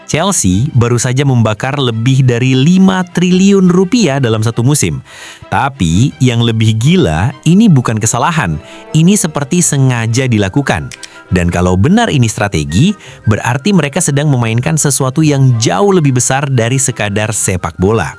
Chelsea baru saja membakar lebih dari 5 triliun rupiah dalam satu musim. Tapi yang lebih gila, ini bukan kesalahan. Ini seperti sengaja dilakukan. Dan kalau benar ini strategi, berarti mereka sedang memainkan sesuatu yang jauh lebih besar dari sekadar sepak bola.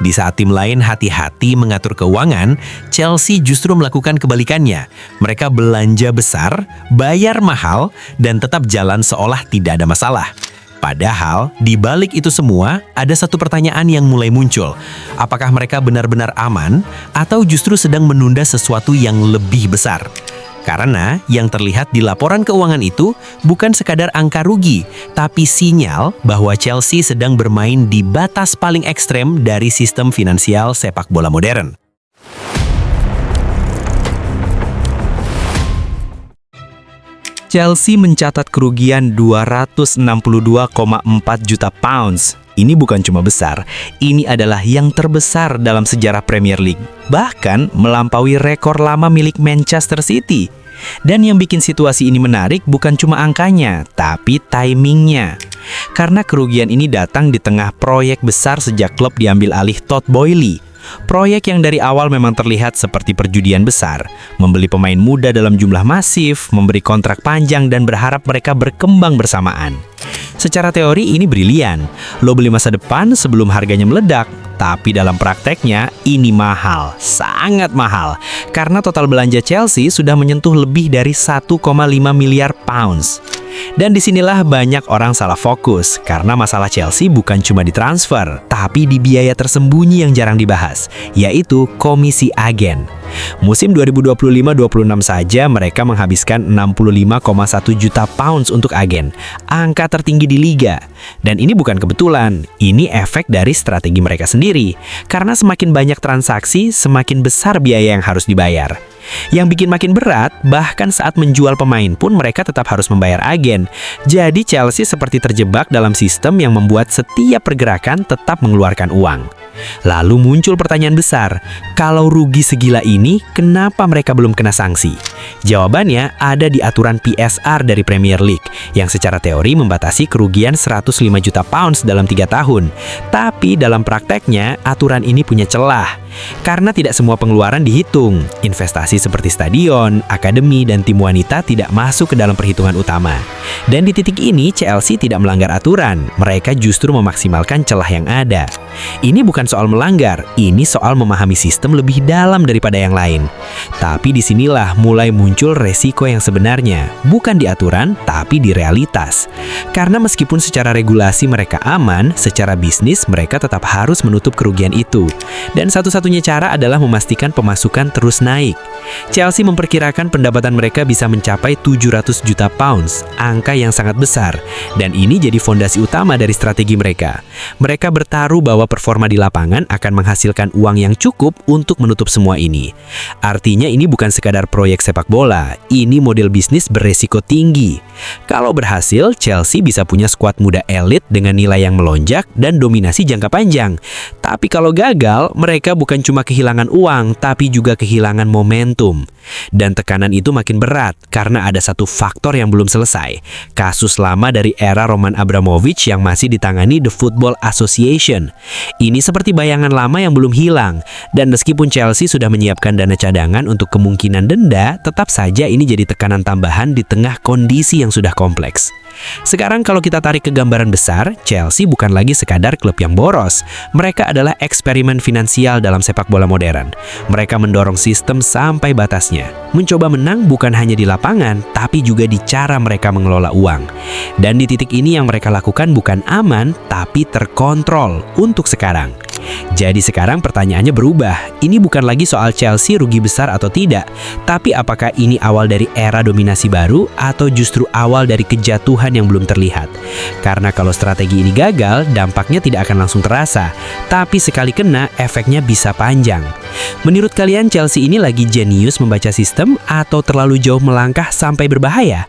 Di saat tim lain hati-hati mengatur keuangan, Chelsea justru melakukan kebalikannya. Mereka belanja besar, bayar mahal, dan tetap jalan seolah tidak ada masalah. Padahal, di balik itu semua, ada satu pertanyaan yang mulai muncul. Apakah mereka benar-benar aman, atau justru sedang menunda sesuatu yang lebih besar? Karena yang terlihat di laporan keuangan itu bukan sekadar angka rugi, tapi sinyal bahwa Chelsea sedang bermain di batas paling ekstrem dari sistem finansial sepak bola modern. Chelsea mencatat kerugian 262,4 juta pounds. Ini bukan cuma besar, ini adalah yang terbesar dalam sejarah Premier League. Bahkan melampaui rekor lama milik Manchester City. Dan yang bikin situasi ini menarik bukan cuma angkanya, tapi timingnya. Karena kerugian ini datang di tengah proyek besar sejak klub diambil alih Todd Boehly. Proyek yang dari awal memang terlihat seperti perjudian besar, membeli pemain muda dalam jumlah masif, memberi kontrak panjang dan berharap mereka berkembang bersamaan. Secara teori ini brilian, lo beli masa depan sebelum harganya meledak, tapi dalam prakteknya ini mahal, sangat mahal, karena total belanja Chelsea sudah menyentuh lebih dari 1,5 miliar pounds. Dan disinilah banyak orang salah fokus, karena masalah Chelsea bukan cuma di transfer, tapi di biaya tersembunyi yang jarang dibahas, yaitu komisi agen. Musim 2025-26 saja mereka menghabiskan 65,1 juta pounds untuk agen, angka tertinggi di liga. Dan ini bukan kebetulan, ini efek dari strategi mereka sendiri, karena semakin banyak transaksi, semakin besar biaya yang harus dibayar. Yang bikin makin berat, bahkan saat menjual pemain pun mereka tetap harus membayar agen. Jadi Chelsea seperti terjebak dalam sistem yang membuat setiap pergerakan tetap mengeluarkan uang. Lalu muncul pertanyaan besar, kalau rugi segila ini, kenapa mereka belum kena sanksi? Jawabannya ada di aturan PSR dari Premier League, yang secara teori membatasi kerugian 105 juta pounds dalam 3 tahun. Tapi dalam prakteknya, aturan ini punya celah. Karena tidak semua pengeluaran dihitung, investasi seperti stadion, akademi, dan tim wanita tidak masuk ke dalam perhitungan utama. Dan di titik ini, Chelsea tidak melanggar aturan, mereka justru memaksimalkan celah yang ada. Ini bukan soal melanggar, ini soal memahami sistem lebih dalam daripada yang lain. Tapi disinilah mulai muncul resiko yang sebenarnya, bukan di aturan, tapi di realitas. Karena meskipun secara regulasi mereka aman, secara bisnis mereka tetap harus menutup kerugian itu. Dan satu-satunya cara adalah memastikan pemasukan terus naik. Chelsea memperkirakan pendapatan mereka bisa mencapai 700 juta pounds, angka yang sangat besar. Dan ini jadi fondasi utama dari strategi mereka. Mereka bertaruh bahwa performa di lapangan akan menghasilkan uang yang cukup untuk menutup semua ini. Artinya ini bukan sekadar proyek sepak bola, ini model bisnis beresiko tinggi. Kalau berhasil, Chelsea bisa punya skuad muda elit dengan nilai yang melonjak dan dominasi jangka panjang. Tapi kalau gagal, mereka bukan cuma kehilangan uang, tapi juga kehilangan momentum. Dan tekanan itu makin berat, karena ada satu faktor yang belum selesai. Kasus lama dari era Roman Abramovich yang masih ditangani The Football Association. Ini seperti bayangan lama yang belum hilang. Dan meskipun Chelsea sudah menyiapkan dana cadangan untuk kemungkinan denda, tetap saja ini jadi tekanan tambahan di tengah kondisi yang sudah kompleks. Sekarang kalau kita tarik ke gambaran besar, Chelsea bukan lagi sekadar klub yang boros. Mereka adalah eksperimen finansial dalam sepak bola modern. Mereka mendorong sistem sampai batasnya. Mencoba menang bukan hanya di lapangan, tapi juga di cara mereka mengelola uang. Dan di titik ini yang mereka lakukan bukan aman, tapi terkontrol untuk sekarang. Jadi sekarang pertanyaannya berubah. Ini bukan lagi soal Chelsea rugi besar atau tidak, tapi apakah ini awal dari era dominasi baru atau justru awal dari kejatuhan yang belum terlihat? Karena kalau strategi ini gagal, dampaknya tidak akan langsung terasa, tapi sekali kena, efeknya bisa panjang. Menurut kalian Chelsea ini lagi jenius membaca sistem atau terlalu jauh melangkah sampai berbahaya?